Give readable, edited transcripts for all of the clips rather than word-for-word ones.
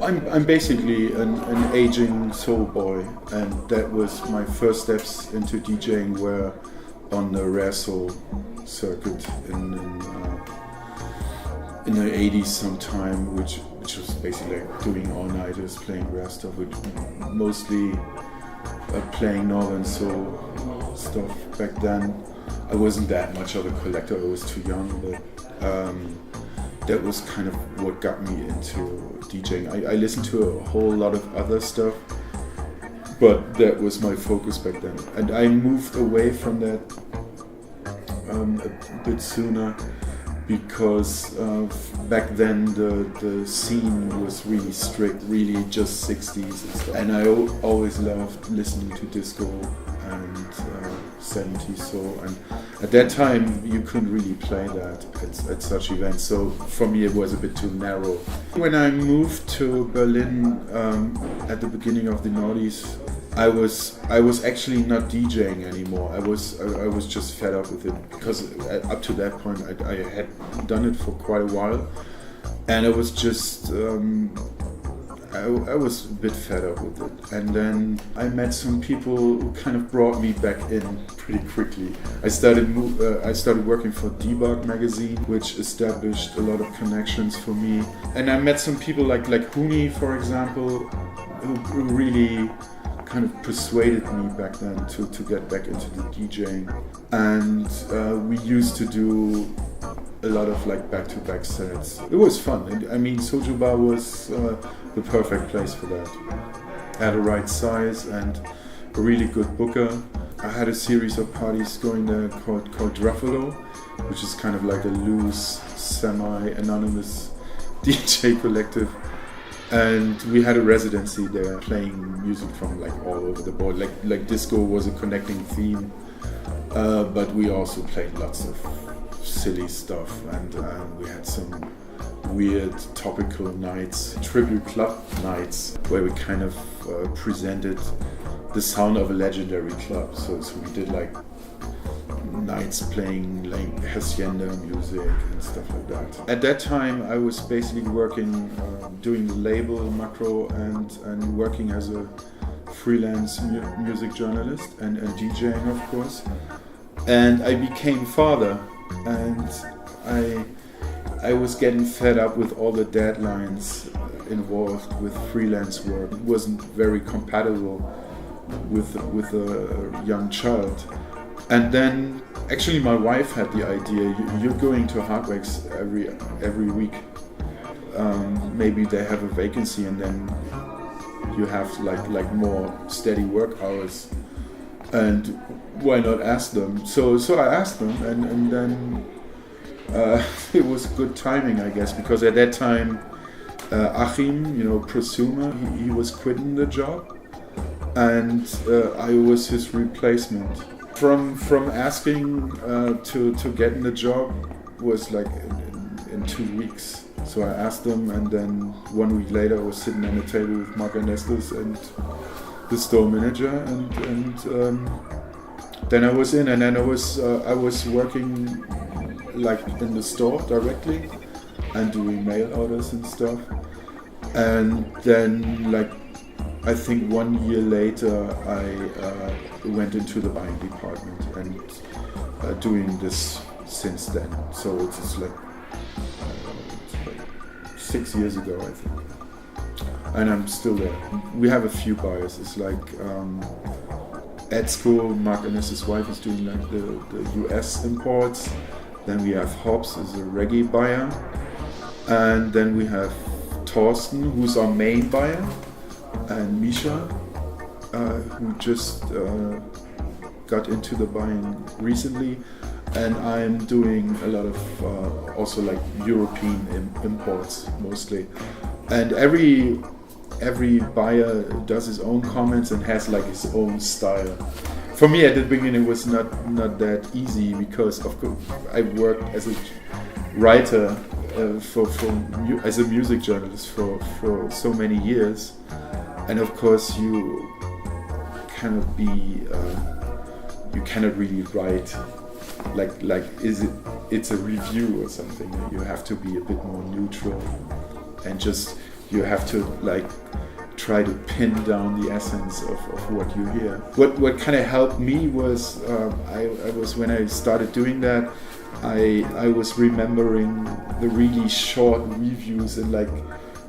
I'm basically an aging soul boy, and that was my first steps into DJing were on the rare soul circuit in the 80s sometime, which was basically like doing all-nighters, playing rare stuff, which mostly playing northern soul stuff back then. I wasn't that much of a collector, I was too young, but that was kind of what got me into DJing. I listened to a whole lot of other stuff, but that was my focus back then. And I moved away from that a bit sooner because back then the scene was really strict, really just 60s and stuff. And I always loved listening to disco and 70s soul, and at that time you couldn't really play that at such events, so for me it was a bit too narrow. When I moved to Berlin at the beginning of the noughties, I was actually not DJing anymore. I was just fed up with it, because up to that point I had done it for quite a while, and I was just I was a bit fed up with it. And then I met some people who kind of brought me back in pretty quickly. I started working for Debug magazine, which established a lot of connections for me. And I met some people like Huni, for example, who really kind of persuaded me back then to get back into the DJing. And we used to do a lot of like back-to-back sets. It was fun. I mean, Soju Bar was the perfect place for that. Had the right size and a really good booker. I had a series of parties going there called Druffalo, which is kind of like a loose, semi-anonymous DJ collective. And we had a residency there, playing music from like all over the board. Like disco was a connecting theme, but we also played lots of silly stuff, and we had some weird topical nights, tribute club nights, where we kind of presented the sound of a legendary club. So we did like nights playing like hacienda music and stuff like that. At that time I was basically working, doing the label Macro and working as a freelance music journalist and DJing, of course. And I became father, and I was getting fed up with all the deadlines involved with freelance work. It wasn't very compatible with a young child. And then actually my wife had the idea, you're going to Hardwax every week. Maybe they have a vacancy, and then you have like more steady work hours. And why not ask them? So I asked them, and then it was good timing, I guess, because at that time Achim, prosumer, he was quitting the job, and I was his replacement. From asking to getting the job was like in 2 weeks. So I asked them, and then 1 week later I was sitting on the table with Mark Ernestus and the store manager, and then I was in, and then I was working like in the store directly and doing mail orders and stuff. And then like I think 1 year later I went into the buying department, and doing this since then. So it's like 6 years ago, I think. And I'm still there. We have a few buyers. It's like at school, Mark and his wife is doing like the US imports. Then we have Hobbs, is a reggae buyer. And then we have Thorsten, who's our main buyer, and Misha, who just got into the buying recently. And I'm doing a lot of also like European imports mostly. And every buyer does his own comments and has like his own style. For me at the beginning it was not that easy, because of course I worked as a writer as a music journalist for so many years, and of course you cannot really write like it's a review or something. You have to be a bit more neutral and just you have to like try to pin down the essence of what you hear. What kind of helped me was I was when I started doing that, I was remembering the really short reviews in like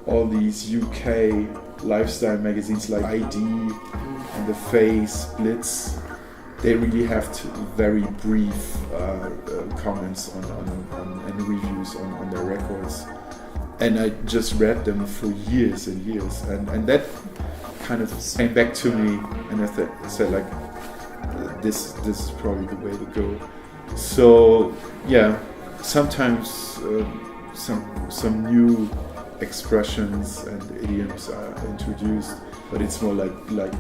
all these UK lifestyle magazines like ID and The Face, Blitz. They really have very brief comments on and reviews on their records. And I just read them for years and years, and that kind of came back to me, and I said like, this is probably the way to go. So yeah, sometimes some new expressions and idioms are introduced, but it's more like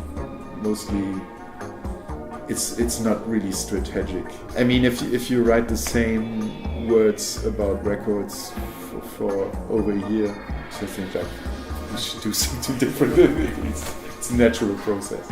mostly it's not really strategic. I mean, if you write the same words about records for over a year, so I think like we should do something different. It's a natural process.